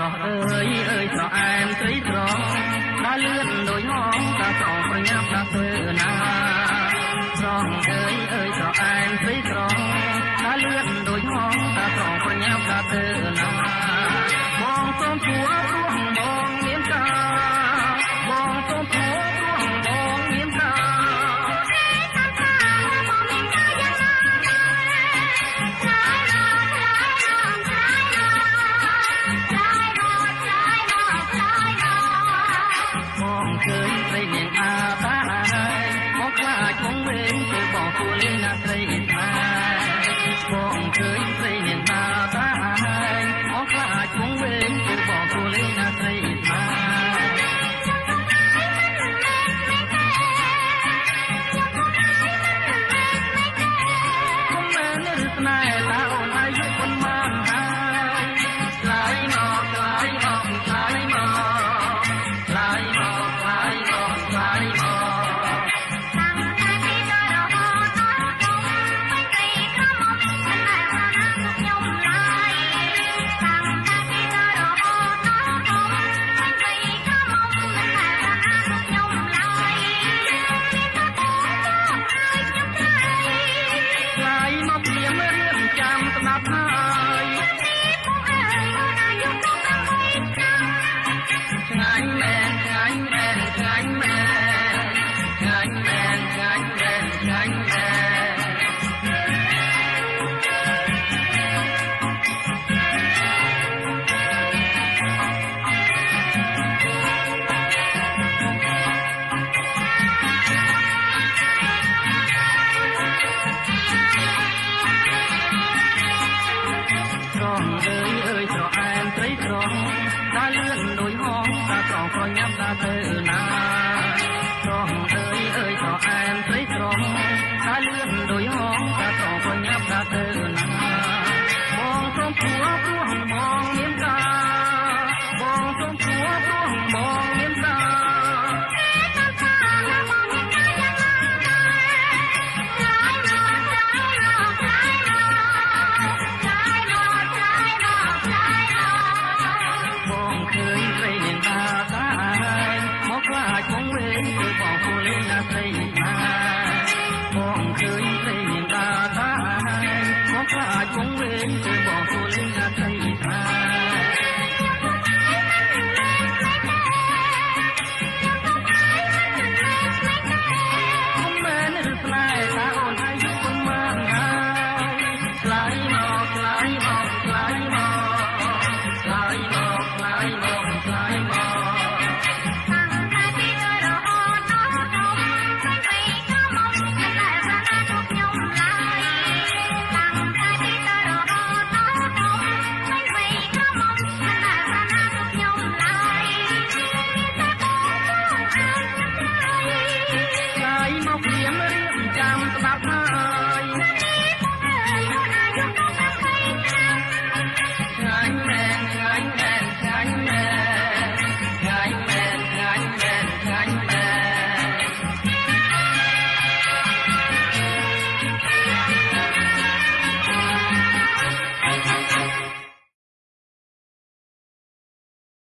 រស់អើយអើយស្រអែមស្រីស្រដើរលឿនដោយហងតាស្រងប្រញាប់តាធ្វើណាស្រងអើយអើយស្រអែមស្រីស្រដើរលឿនដោយហងតាស្រងប្រញាប់តាធ្វើណាបងសូមជួបរួងបងមានកាបងសូមជួបរួងបងមានកាឃើញស្រីនាងអាតាហើយមកខ្លាចមកវិញគឺបងគួរលេងណាស្រី